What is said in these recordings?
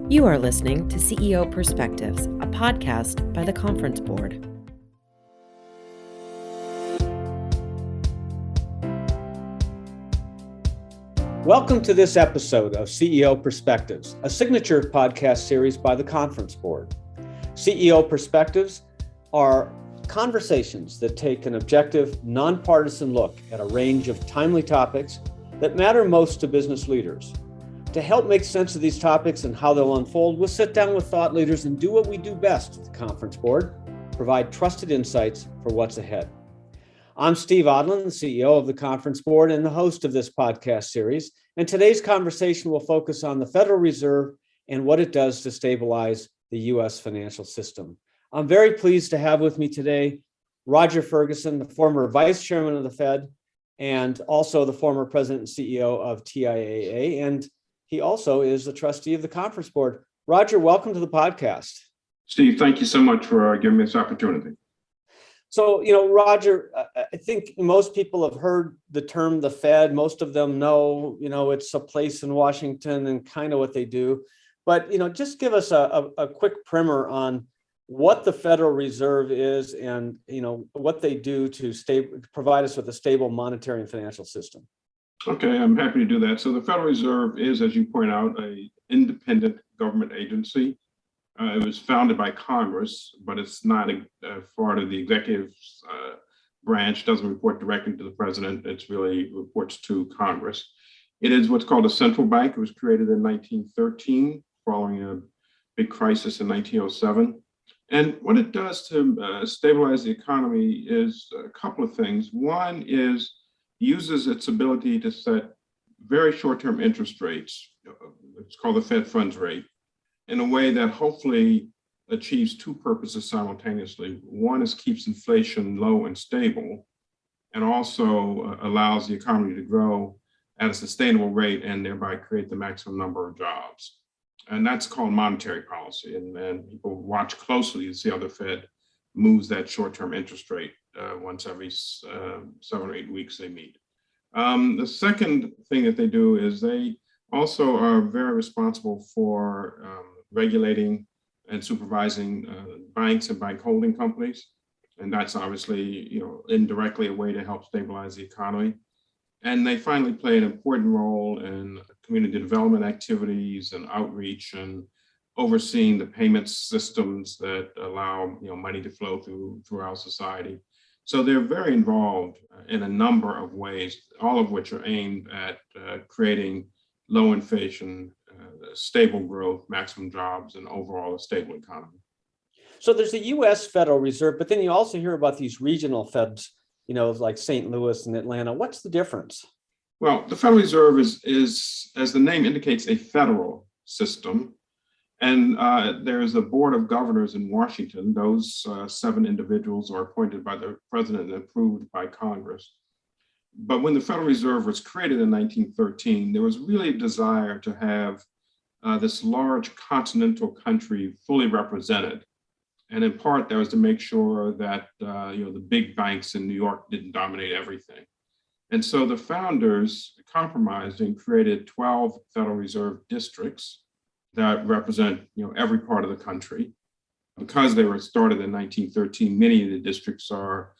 You are listening to CEO Perspectives, a podcast by the Conference Board. Welcome to this episode of CEO Perspectives, a signature podcast series by the Conference Board. CEO Perspectives are conversations that take an objective, nonpartisan look at a range of timely topics that matter most to business leaders. To help make sense of these topics and how they'll unfold, we'll sit down with thought leaders and do what we do best at the Conference Board, provide trusted insights for what's ahead. I'm Steve Odland, the CEO of the Conference Board and the host of this podcast series. And today's conversation will focus on the Federal Reserve and what it does to stabilize the U.S. financial system. I'm very pleased to have with me today Roger Ferguson, the former Vice Chairman of the Fed, and also the former President and CEO of TIAA. And he also is the trustee of the Conference Board. Roger, welcome to the podcast. Steve, thank you so much for giving me this opportunity. So, Roger, I think most people have heard the term the Fed. Most of them know, it's a place in Washington and kind of what they do. But, just give us a quick primer on what the Federal Reserve is and, what they do to provide us with a stable monetary and financial system. Okay, I'm happy to do that. So the Federal Reserve is, as you point out, an independent government agency. It was founded by Congress, but it's not a part of the executive branch, doesn't report directly to the president. It really reports to Congress. It is what's called a central bank. It was created in 1913 following a big crisis in 1907. And what it does to stabilize the economy is a couple of things. One is uses its ability to set very short-term interest rates, it's called the Fed funds rate, in a way that hopefully achieves two purposes simultaneously. One is keeps inflation low and stable, and also allows the economy to grow at a sustainable rate and thereby create the maximum number of jobs. And that's called monetary policy. And people watch closely to see how the Fed moves that short-term interest rate once every 7 or 8 weeks they meet. The second thing that they do is they also are very responsible for regulating and supervising banks and bank holding companies. And that's obviously, indirectly a way to help stabilize the economy. And they finally play an important role in community development activities and outreach and overseeing the payment systems that allow money to flow through our society. So they're very involved in a number of ways, all of which are aimed at creating low inflation, stable growth, maximum jobs, and overall a stable economy. So there's the U.S. Federal Reserve, but then you also hear about these regional feds, like St. Louis and Atlanta. What's the difference? Well, the Federal Reserve is, as the name indicates, a federal system. And there is a board of governors in Washington. Those 7 individuals are appointed by the president and approved by Congress. But when the Federal Reserve was created in 1913, there was really a desire to have this large continental country fully represented. And in part, that was to make sure that the big banks in New York didn't dominate everything. And so the founders compromised and created 12 Federal Reserve districts that represent every part of the country. Because they were started in 1913, many of the districts are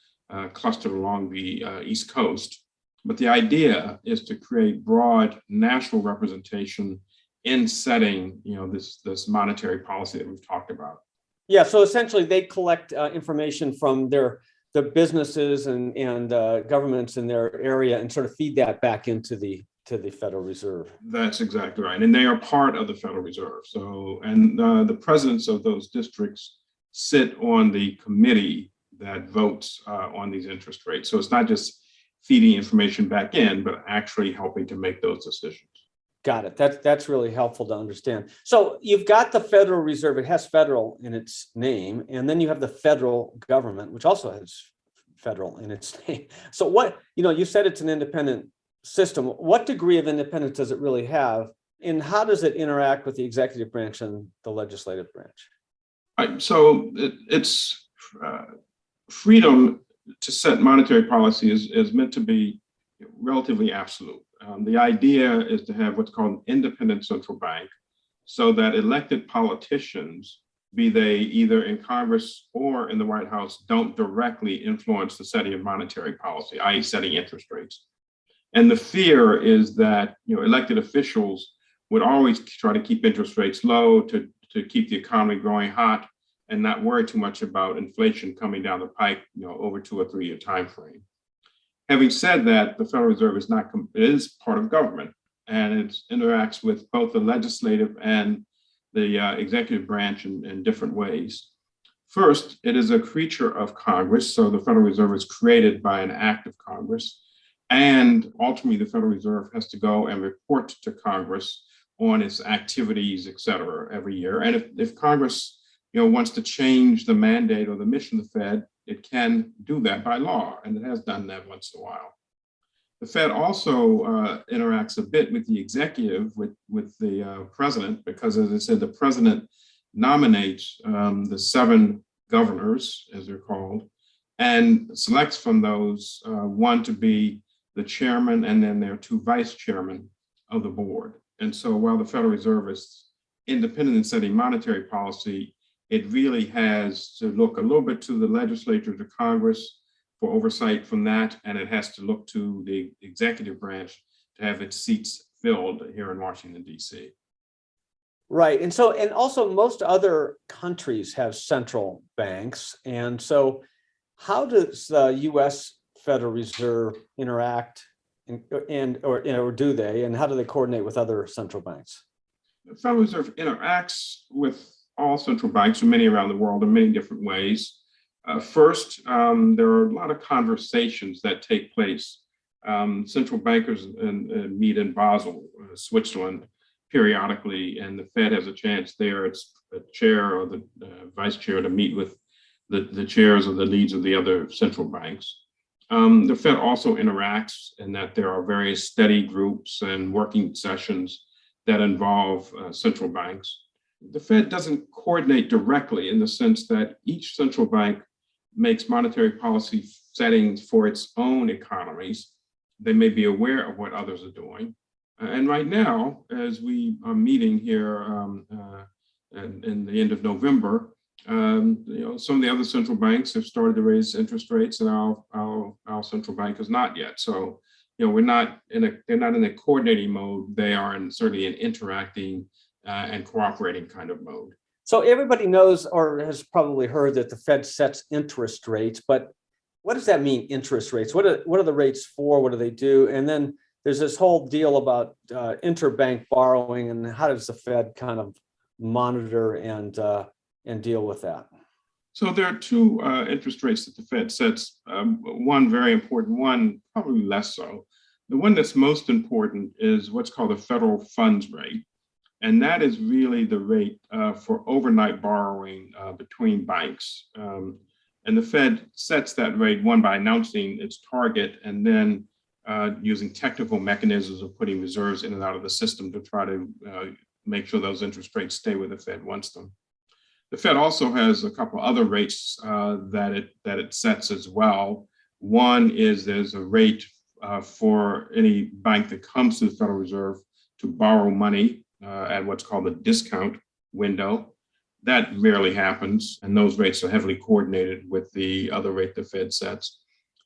clustered along the East Coast. But the idea is to create broad national representation in setting this monetary policy that we've talked about. Yeah, so essentially they collect information from the businesses and governments in their area and sort of feed that back into the Federal Reserve. That's exactly right. And they are part of the Federal Reserve. So, and the presidents of those districts sit on the committee that votes on these interest rates. So it's not just feeding information back in, but actually helping to make those decisions. Got it. That's really helpful to understand. So you've got the Federal Reserve. It has federal in its name. And then you have the federal government, which also has federal in its name. So what, you said it's an independent system. What degree of independence does it really have? And how does it interact with the executive branch and the legislative branch? Right. So it's freedom to set monetary policy is meant to be relatively absolute. The idea is to have what's called an independent central bank so that elected politicians, be they either in Congress or in the White House, don't directly influence the setting of monetary policy, i.e. setting interest rates. And the fear is that elected officials would always try to keep interest rates low to keep the economy growing hot and not worry too much about inflation coming down the pike, over 2 or 3 year time frame. Having said that, the Federal Reserve is part of government, and it interacts with both the legislative and the executive branch in different ways. First, it is a creature of Congress, so the Federal Reserve is created by an act of Congress, and ultimately the Federal Reserve has to go and report to Congress on its activities, et cetera, every year. And if Congress wants to change the mandate or the mission of the Fed, it can do that by law, and it has done that once in a while. The Fed also interacts a bit with the executive, with the president, because as I said, the president nominates the 7 governors, as they're called, and selects from those one to be the chairman, and then there are 2 vice chairmen of the board. And so while the Federal Reserve is independent in setting monetary policy, it really has to look a little bit to the legislature, to Congress for oversight from that, and it has to look to the executive branch to have its seats filled here in Washington, D.C. Right. And also most other countries have central banks. And so how does the U.S. Federal Reserve interact or do they, and how do they coordinate with other central banks? The Federal Reserve interacts with all central banks, or many around the world, in many different ways. First, there are a lot of conversations that take place. Central bankers meet in Basel, Switzerland, periodically, and the Fed has a chance there. It's the chair or the vice chair to meet with the chairs or the leads of the other central banks. The Fed also interacts in that there are various study groups and working sessions that involve central banks. The Fed doesn't coordinate directly in the sense that each central bank makes monetary policy settings for its own economies. They may be aware of what others are doing. And right now, as we are meeting here in the end of November, some of the other central banks have started to raise interest rates, and our central bank has not yet. So, they're not in a coordinating mode. They are certainly an interacting and cooperating kind of mode. So everybody knows or has probably heard that the Fed sets interest rates, but what does that mean, interest rates? What are the rates for? What do they do? And then there's this whole deal about interbank borrowing, and how does the Fed kind of monitor and deal with that? So there are 2 interest rates that the Fed sets. One very important, one probably less so. The one that's most important is what's called the federal funds rate. And that is really the rate for overnight borrowing between banks. And the Fed sets that rate, one, by announcing its target, and then using technical mechanisms of putting reserves in and out of the system to try to make sure those interest rates stay where the Fed wants them. The Fed also has a couple other rates that it sets as well. One is there's a rate for any bank that comes to the Federal Reserve to borrow money at what's called the discount window. That rarely happens, and those rates are heavily coordinated with the other rate the Fed sets.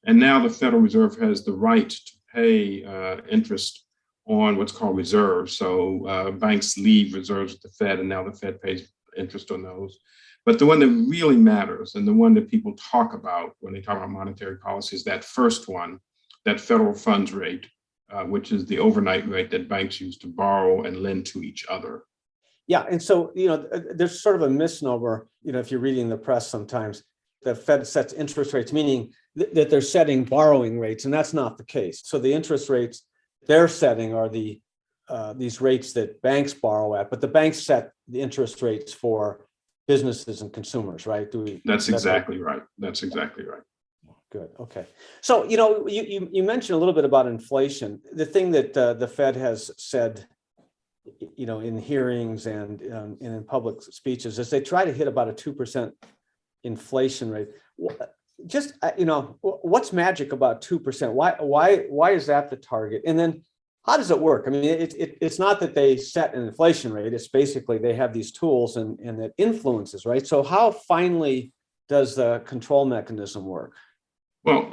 And now the Federal Reserve has the right to pay interest on what's called reserves. So banks leave reserves at the Fed, and now the Fed pays interest on those. But the one that really matters, and the one that people talk about when they talk about monetary policy, is that first one, that federal funds rate, which is the overnight rate that banks use to borrow and lend to each other. Yeah, and so, there's sort of a misnomer, if you're reading the press sometimes, the Fed sets interest rates, meaning that they're setting borrowing rates, and that's not the case. So the interest rates they're setting are these rates that banks borrow at, but the banks set the interest rates for businesses and consumers, right? That's exactly right. That's exactly right. Good. Okay. So, you mentioned a little bit about inflation. The thing that the Fed has said, in hearings and in public speeches, is they try to hit about a 2% inflation rate. Just, what's magic about 2%? Why is that the target? And then How does it work? I mean, it's not that they set an inflation rate. It's basically they have these tools and it influences, right? So how finely does the control mechanism work? Well,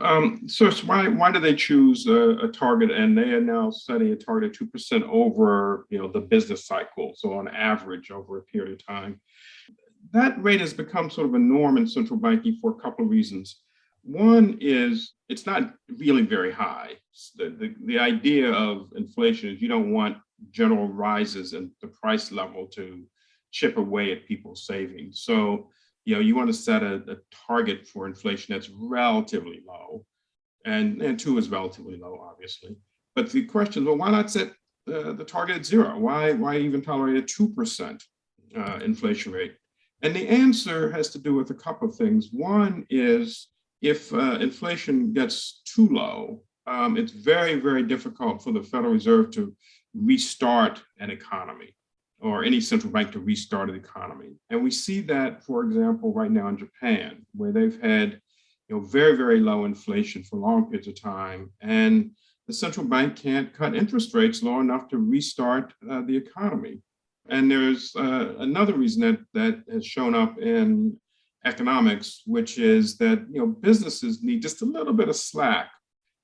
so why do they choose a target? And they are now setting a target of 2% over, the business cycle. So on average, over a period of time, that rate has become sort of a norm in central banking for a couple of reasons. One is it's not really very high. The idea of inflation is you don't want general rises in the price level to chip away at people's savings. So, you want to set a target for inflation that's relatively low, and 2 is relatively low, obviously. But the question is, well, why not set the target at 0? Why even tolerate a 2% inflation rate? And the answer has to do with a couple of things. One is if inflation gets too low, it's very, very difficult for the Federal Reserve to restart an economy or any central bank to restart an economy. And we see that, for example, right now in Japan, where they've had very, very low inflation for long periods of time. And the central bank can't cut interest rates low enough to restart the economy. And there's another reason that has shown up in economics, which is that businesses need just a little bit of slack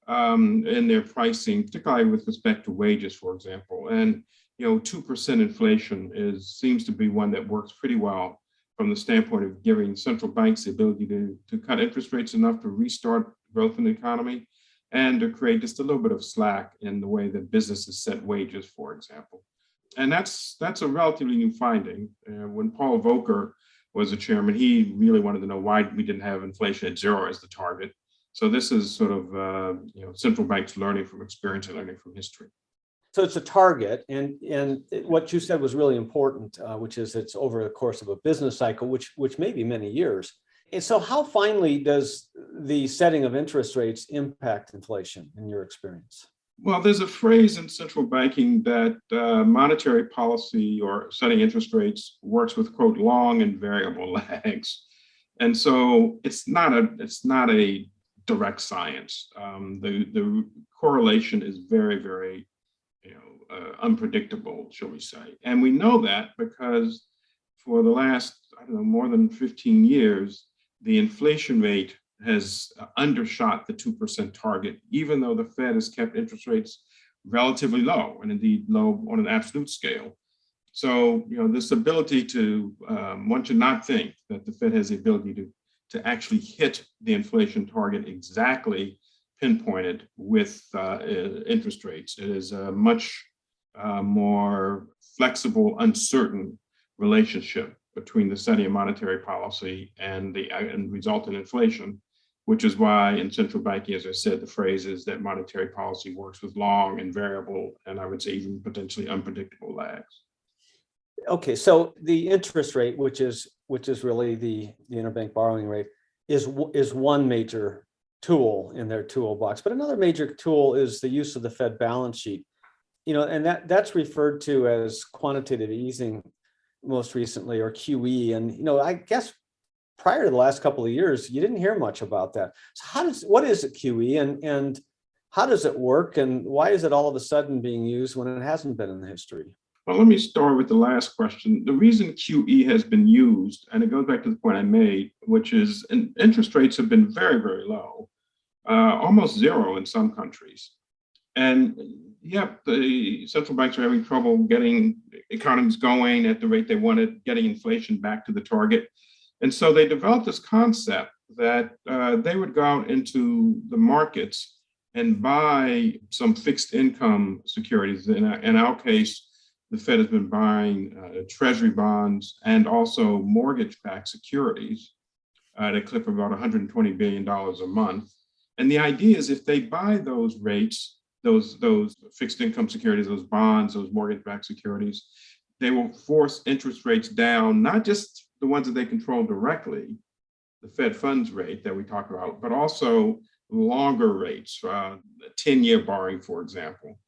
in their pricing, particularly with respect to wages, for example. And 2% inflation seems to be one that works pretty well from the standpoint of giving central banks the ability to cut interest rates enough to restart growth in the economy and to create just a little bit of slack in the way that businesses set wages, for example. And that's a relatively new finding. When Paul Volcker was the chairman, he really wanted to know why we didn't have inflation at 0 as the target. So this is sort of central banks learning from experience and learning from history. So it's a target, and what you said was really important, which is it's over the course of a business cycle, which may be many years. And so how finely does the setting of interest rates impact inflation in your experience? Well, there's a phrase in central banking that monetary policy or setting interest rates works with, quote, long and variable lags. And so it's not a direct science. The correlation is very, very unpredictable, shall we say. And we know that because for the last, more than 15 years, the inflation rate has undershot the 2% target, even though the Fed has kept interest rates relatively low, and indeed low on an absolute scale. So, this ability to, one should not think that the Fed has the ability to actually hit the inflation target exactly pinpointed with interest rates. It is a much more flexible, uncertain relationship between the setting of monetary policy and resultant inflation, which is why in central banking, as I said, the phrase is that monetary policy works with long and variable, and I would say even potentially unpredictable lags. Okay, so the interest rate, which is really the interbank borrowing rate, is one major tool in their toolbox. But another major tool is the use of the Fed balance sheet. And that's referred to as quantitative easing most recently, or QE. And I guess prior to the last couple of years, you didn't hear much about that. So what is it, QE, and how does it work, and why is it all of a sudden being used when it hasn't been in the history? Well, let me start with the last question. The reason QE has been used, and it goes back to the point I made, which is interest rates have been very, very low, almost 0 in some countries. And the central banks are having trouble getting economies going at the rate they wanted, getting inflation back to the target. And so they developed this concept that they would go out into the markets and buy some fixed income securities. In our case, the Fed has been buying treasury bonds and also mortgage-backed securities at a clip of about $120 billion a month. And the idea is if they buy those rates, those fixed income securities, those bonds, those mortgage-backed securities, they will force interest rates down, not just the ones that they control directly, the Fed funds rate that we talk about, but also longer rates, 10-year borrowing, for example.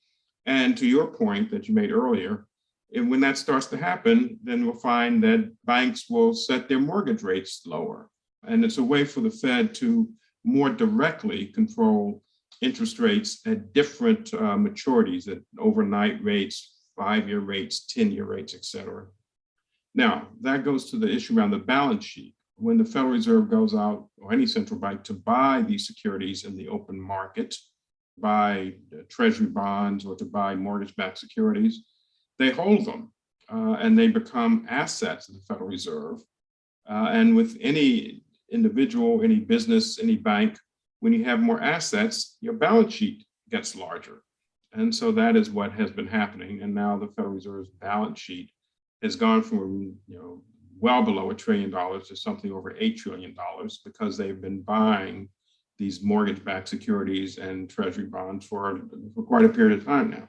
And to your point that you made earlier, and when that starts to happen, then we'll find that banks will set their mortgage rates lower. And it's a way for the Fed to more directly control interest rates at different maturities, at overnight rates, 5-year rates, 10-year rates, et cetera. Now, that goes to the issue around the balance sheet. When the Federal Reserve goes out, or any central bank, to buy these securities in the open market, buy treasury bonds or to buy mortgage-backed securities, they hold them and they become assets of the Federal Reserve. And with any individual, any business, any bank, when you have more assets, your balance sheet gets larger. And so that is what has been happening. And now the Federal Reserve's balance sheet has gone from, well below $1 trillion to something over $8 trillion because they've been buying these mortgage-backed securities and treasury bonds for quite a period of time now.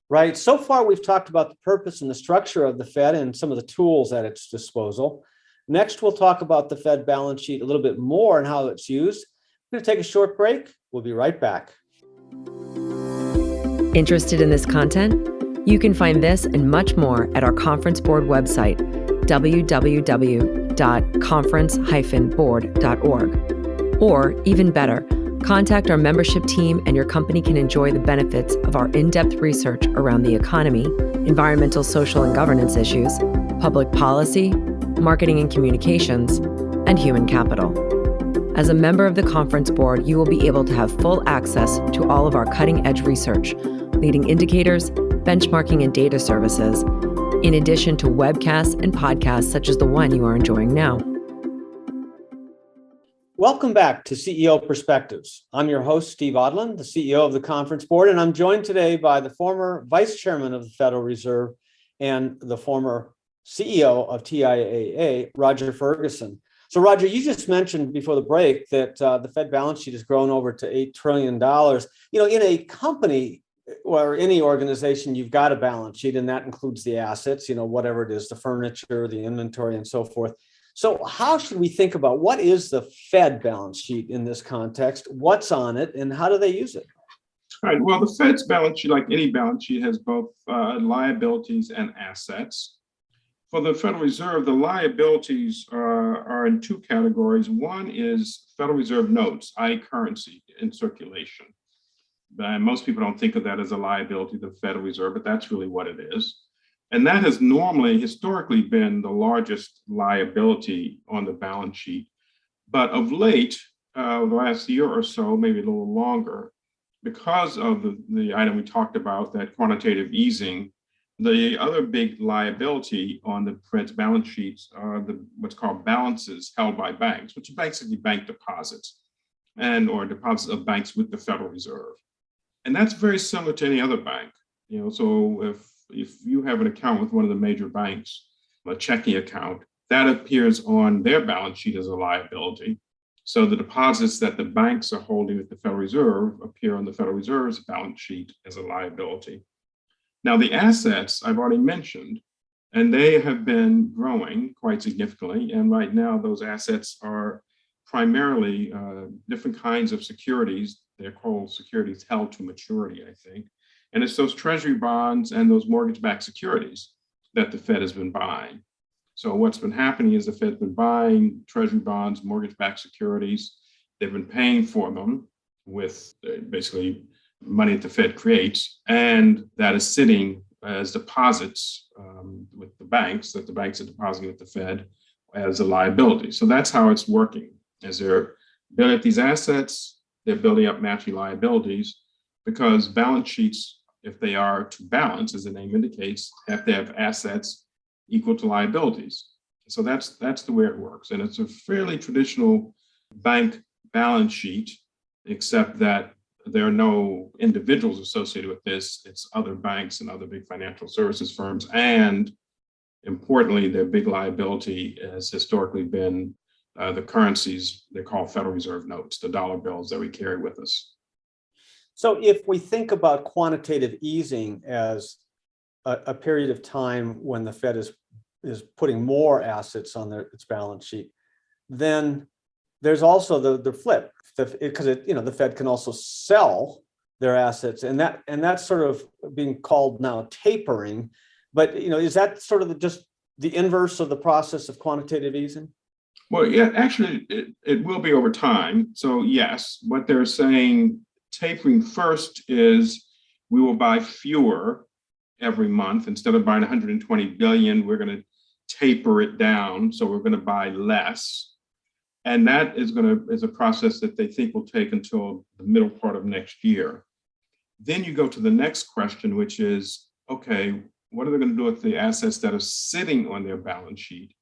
Right. So far, we've talked about the purpose and the structure of the Fed and some of the tools at its disposal. Next, we'll talk about the Fed balance sheet a little bit more and how it's used. We're going to take a short break. We'll be right back. Interested in this content? You can find this and much more at our Conference Board website, www.conference-board.org. Or, even better, contact our membership team and your company can enjoy the benefits of our in-depth research around the economy, environmental, social, and governance issues, public policy, marketing and communications, and human capital. As a member of the Conference Board, you will be able to have full access to all of our cutting-edge research, leading indicators, benchmarking, and data services, in addition to webcasts and podcasts such as the one you are enjoying now. Welcome back to CEO Perspectives. I'm your host, Steve Odland, the CEO of the Conference Board, and I'm joined today by the former Vice Chairman of the Federal Reserve and the former CEO of TIAA, Roger Ferguson. So, Roger, you just mentioned before the break that the Fed balance sheet has grown over to $8 trillion. In a company or any organization, you've got a balance sheet, and that includes the assets, whatever it is, the furniture, the inventory, and so forth. So how should we think about what is the Fed balance sheet in this context? What's on it, and how do they use it? All right. Well, the Fed's balance sheet, like any balance sheet, has both liabilities and assets. For the Federal Reserve, the liabilities are in two categories. One is Federal Reserve notes, i.e. currency in circulation. And most people don't think of that as a liability of the Federal Reserve, but that's really what it is. And that has historically been the largest liability on the balance sheet. But of late, the last year or so, maybe a little longer, because of the item we talked about, that quantitative easing, the other big liability on the Fed's balance sheets are what's called balances held by banks, which are basically bank deposits or deposits of banks with the Federal Reserve. And that's very similar to any other bank. So if you have an account with one of the major banks, a checking account, that appears on their balance sheet as a liability. So the deposits that the banks are holding at the Federal Reserve appear on the Federal Reserve's balance sheet as a liability. Now, the assets I've already mentioned, and they have been growing quite significantly. And right now, those assets are primarily different kinds of securities. They're called securities held to maturity, I think. And it's those treasury bonds and those mortgage-backed securities that the Fed has been buying. So what's been happening is the Fed's been buying treasury bonds, mortgage-backed securities. They've been paying for them with basically money that the Fed creates, and that is sitting as deposits with the banks, that the banks are depositing with the Fed as a liability. So that's how it's working. As they're building up these assets, they're building up matching liabilities, because balance sheets, if they are to balance, as the name indicates, have to have assets equal to liabilities. So that's the way it works. And it's a fairly traditional bank balance sheet, except that there are no individuals associated with this. It's other banks and other big financial services firms. And importantly, their big liability has historically been the currencies they call Federal Reserve notes, the dollar bills that we carry with us. So if we think about quantitative easing as a period of time when the Fed is putting more assets on its balance sheet, then there's also the flip, because the Fed can also sell their assets, and that's sort of being called now tapering. But is that sort of just the inverse of the process of quantitative easing? Well, yeah, actually, it will be over time. So yes, what they're saying tapering first is we will buy fewer every month. Instead of buying 120 billion, we're going to taper it down. So we're going to buy less. And that is a process that they think will take until the middle part of next year. Then you go to the next question, which is, okay, what are they going to do with the assets that are sitting on their balance sheet?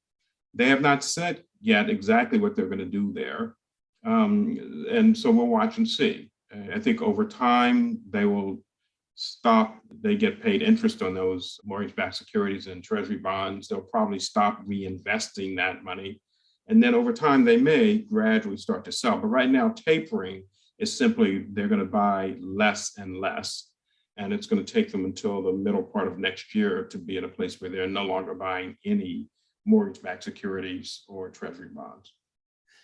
They have not said yet exactly what they're going to do there. And so we'll watch and see. I think over time, they will stop, they get paid interest on those mortgage-backed securities and treasury bonds. They'll probably stop reinvesting that money. And then over time, they may gradually start to sell. But right now, tapering is simply they're going to buy less and less. And it's going to take them until the middle part of next year to be in a place where they're no longer buying any mortgage-backed securities or treasury bonds.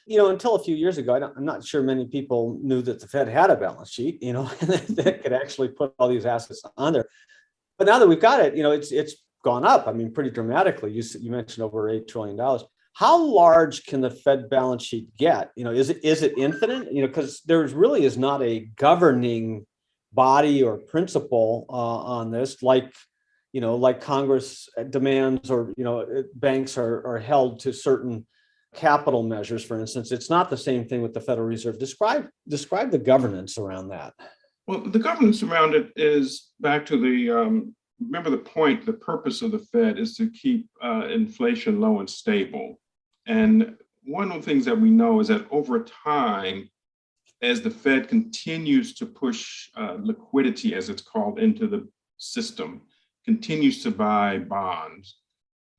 Until a few years ago, I'm not sure many people knew that the Fed had a balance sheet, that could actually put all these assets on there. But now that we've got it, it's gone up. I mean, pretty dramatically. You mentioned over $8 trillion. How large can the Fed balance sheet get? Is it infinite? Because there really is not a governing body or principle on this, like Congress demands, or banks are held to certain capital measures, for instance. It's not the same thing with the Federal Reserve. Describe the governance around that. Well, the governance around it is back to remember the purpose of the Fed is to keep inflation low and stable. And one of the things that we know is that over time, as the Fed continues to push liquidity, as it's called, into the system, continues to buy bonds,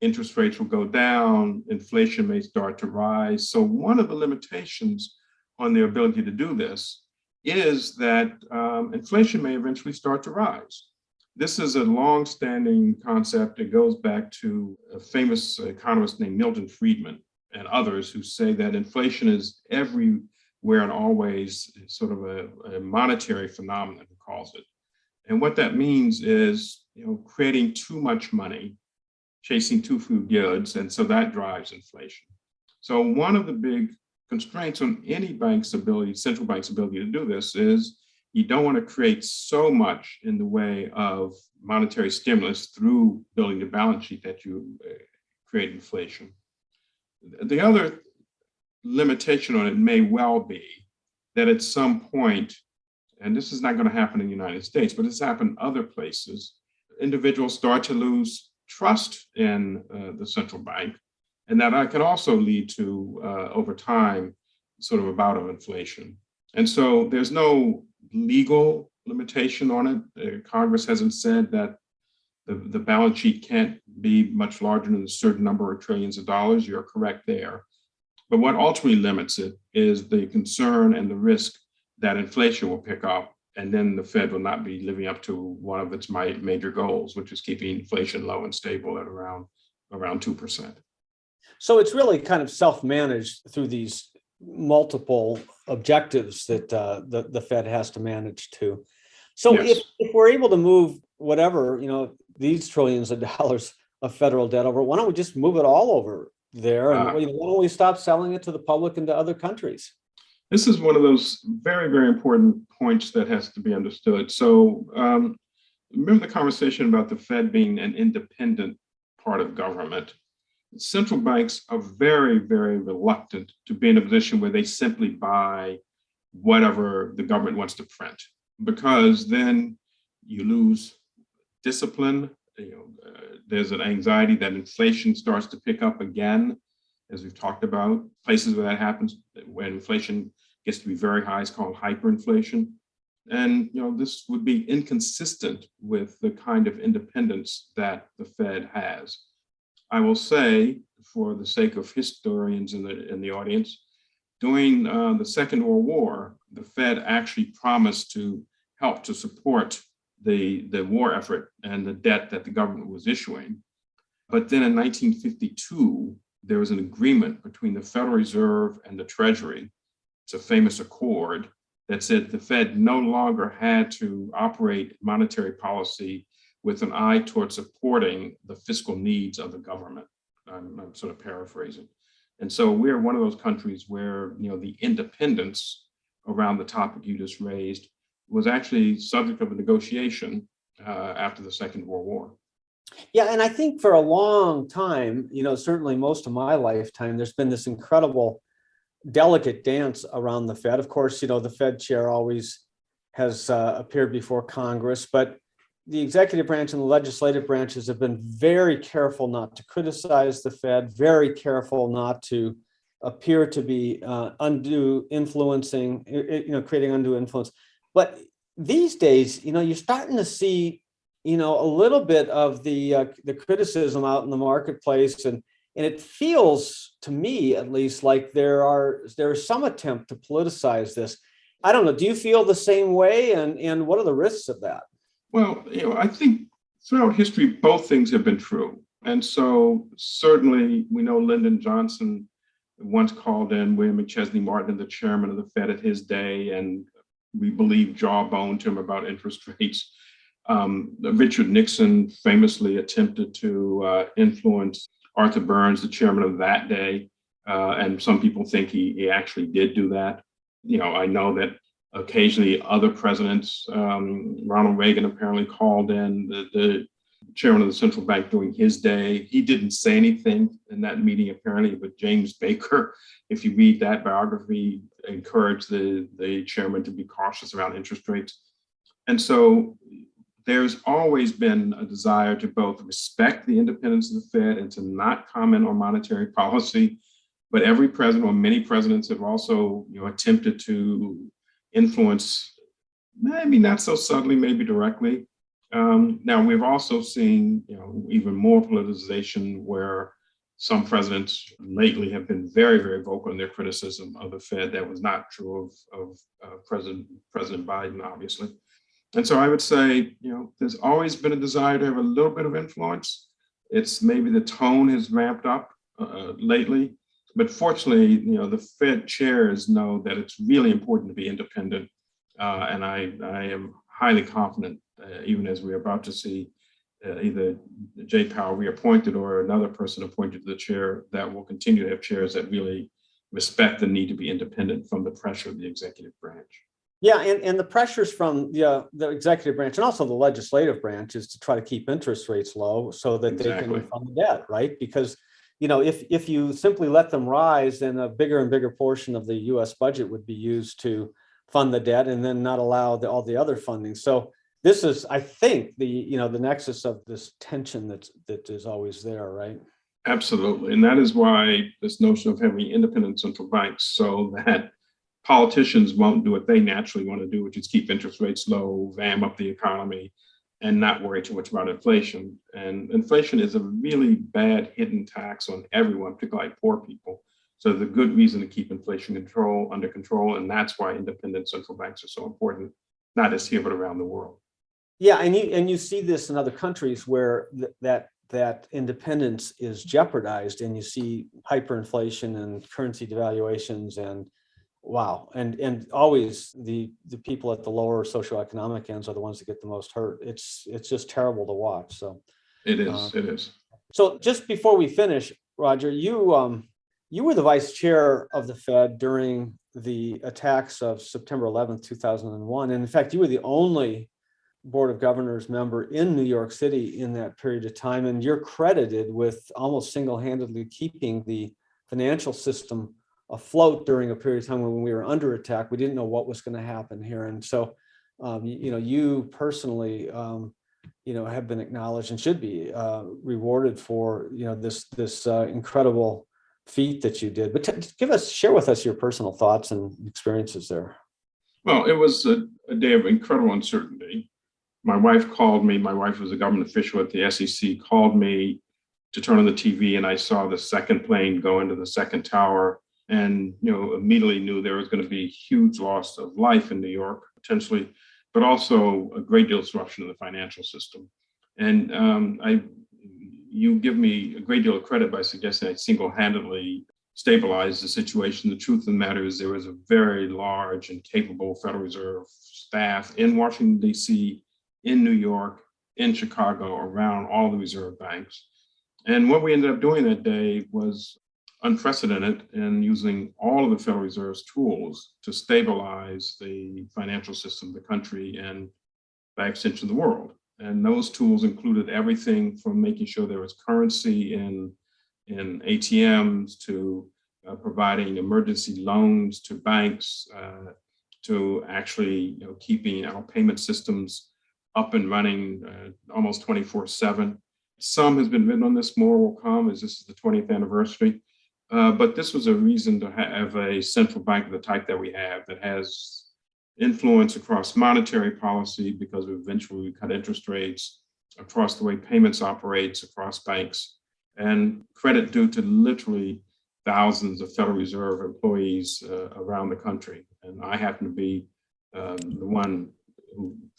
interest rates will go down, inflation may start to rise. So one of the limitations on their ability to do this is that inflation may eventually start to rise. This is a long-standing concept. It goes back to a famous economist named Milton Friedman and others who say that inflation is everywhere and always sort of a monetary phenomenon, he calls it. And what that means is, creating too much money, chasing too few goods, and so that drives inflation. So one of the big constraints on any bank's ability, central bank's ability to do this, is you don't want to create so much in the way of monetary stimulus through building the balance sheet that you create inflation. The other limitation on it may well be that at some point, and this is not going to happen in the United States, but it's happened other places, individuals start to lose trust in the central bank, and that can also lead to, over time, sort of a bout of inflation. And so there's no legal limitation on it. Congress hasn't said that the balance sheet can't be much larger than a certain number of trillions of dollars. You're correct there. But what ultimately limits it is the concern and the risk that inflation will pick up, and then the Fed will not be living up to one of its major goals, which is keeping inflation low and stable at around 2%. So it's really kind of self-managed through these multiple objectives that the Fed has to manage to. So Yes. if we're able to move whatever, these trillions of dollars of federal debt over, why don't we just move it all over there? And why don't we stop selling it to the public and to other countries? This is one of those very, very important points that has to be understood. So remember the conversation about the Fed being an independent part of government. Central banks are very, very reluctant to be in a position where they simply buy whatever the government wants to print, because then you lose discipline. There's an anxiety that inflation starts to pick up again, as we've talked about. Places where that happens, when inflation gets to be very high, is called hyperinflation. And this would be inconsistent with the kind of independence that the Fed has. I will say, for the sake of historians in the audience, during the Second World War, the Fed actually promised to help to support the war effort and the debt that the government was issuing. But then in 1952, there was an agreement between the Federal Reserve and the Treasury. It's a famous accord that said the Fed no longer had to operate monetary policy with an eye toward supporting the fiscal needs of the government. I'm sort of paraphrasing. And so we're one of those countries where the independence around the topic you just raised was actually subject of a negotiation after the Second World War. Yeah, and I think for a long time, certainly most of my lifetime, there's been this incredible delicate dance around the Fed. Of course, the Fed chair always has appeared before Congress, but the executive branch and the legislative branches have been very careful not to criticize the Fed, very careful not to appear to be creating undue influence. But these days, you're starting to see a little bit of the criticism out in the marketplace, and it feels to me, at least, like there is some attempt to politicize this. I don't know. Do you feel the same way? And what are the risks of that? Well, I think throughout history, both things have been true. And so certainly we know Lyndon Johnson once called in William McChesney Martin, the chairman of the Fed at his day, and we believe jawboned him about interest rates. Richard Nixon famously attempted to influence Arthur Burns, the chairman of that day, and some people think he actually did do that. I know that occasionally other presidents, Ronald Reagan apparently called in the chairman of the central bank during his day. He didn't say anything in that meeting, apparently, but James Baker, if you read that biography, encouraged the chairman to be cautious around interest rates. And so there's always been a desire to both respect the independence of the Fed and to not comment on monetary policy. But every president, or many presidents, have also attempted to influence, maybe not so subtly, maybe directly. Now, we've also seen even more politicization, where some presidents lately have been very, very vocal in their criticism of the Fed. That was not true of President Biden, obviously. And so I would say, there's always been a desire to have a little bit of influence. It's maybe the tone has ramped up lately. But fortunately, the Fed chairs know that it's really important to be independent. And I am highly confident, even as we're about to see either Jay Powell reappointed or another person appointed to the chair, that will continue to have chairs that really respect the need to be independent from the pressure of the executive branch. Yeah, and the pressures from the executive branch and also the legislative branch is to try to keep interest rates low so that they can fund the debt, right? Because if you simply let them rise, then a bigger and bigger portion of the U.S. budget would be used to fund the debt, and then not allow all the other funding. So this is, I think, the nexus of this tension that is always there, right? Absolutely, and that is why this notion of having independent central banks, so that politicians won't do what they naturally want to do, which is keep interest rates low, vamp up the economy, and not worry too much about inflation. And inflation is a really bad hidden tax on everyone, particularly poor people. So there's a good reason to keep inflation under control. And that's why independent central banks are so important, not just here, but around the world. Yeah, and you see this in other countries where that independence is jeopardized, and you see hyperinflation and currency devaluations, and wow, and always the people at the lower socioeconomic ends are the ones that get the most hurt. It's just terrible to watch. So it is. So just before we finish, Roger, you were the vice chair of the Fed during the attacks of September 11th, 2001. And in fact, you were the only Board of Governors member in New York City in that period of time. And you're credited with almost single-handedly keeping the financial system afloat during a period of time when we were under attack. We didn't know what was going to happen here. And so, you personally, have been acknowledged and should be rewarded for, this incredible feat that you did. But share with us your personal thoughts and experiences there. Well, it was a day of incredible uncertainty. My wife called me. My wife was a government official at the SEC, called me to turn on the TV, and I saw the second plane go into the second tower, and immediately knew there was going to be a huge loss of life in New York, potentially, but also a great deal of disruption in the financial system. And you give me a great deal of credit by suggesting I single-handedly stabilized the situation. The truth of the matter is there was a very large and capable Federal Reserve staff in Washington, D.C., in New York, in Chicago, around all the reserve banks. And what we ended up doing that day was unprecedented in using all of the Federal Reserve's tools to stabilize the financial system of the country and, by extension, the world. And those tools included everything from making sure there was currency in ATMs to providing emergency loans to banks, to actually keeping our payment systems up and running almost 24/7. Some has been written on this, more will come as this is the 20th anniversary. But this was a reason to have a central bank of the type that we have that has influence across monetary policy because eventually we cut interest rates, across the way payments operates across banks, and credit due to literally thousands of Federal Reserve employees around the country. And I happen to be the one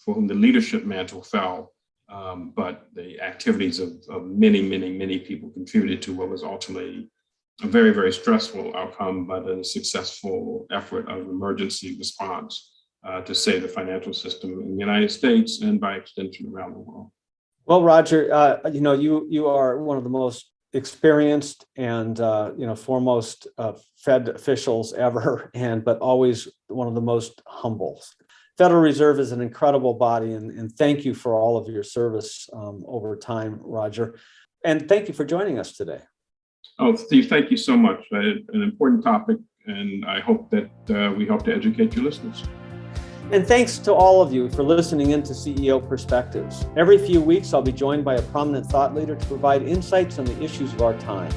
for whom the leadership mantle fell, but the activities of many, many, many people contributed to what was ultimately a very, very stressful outcome, but a successful effort of emergency response to save the financial system in the United States and, by extension, around the world. Well, Roger, you are one of the most experienced and foremost Fed officials ever, but always one of the most humble. Federal Reserve is an incredible body, and thank you for all of your service over time, Roger. And thank you for joining us today. Oh, Steve, thank you so much. An important topic, and I hope that we help to educate your listeners. And thanks to all of you for listening in to CEO Perspectives. Every few weeks, I'll be joined by a prominent thought leader to provide insights on the issues of our time.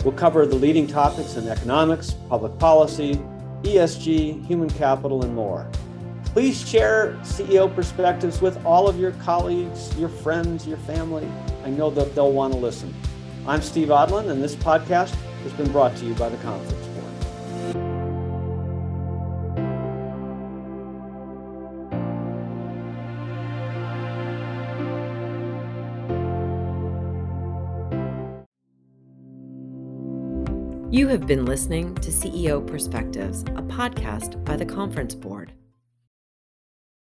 We'll cover the leading topics in economics, public policy, ESG, human capital, and more. Please share CEO Perspectives with all of your colleagues, your friends, your family. I know that they'll want to listen. I'm Steve Odland, and this podcast has been brought to you by the Conference Board. You have been listening to CEO Perspectives, a podcast by the Conference Board.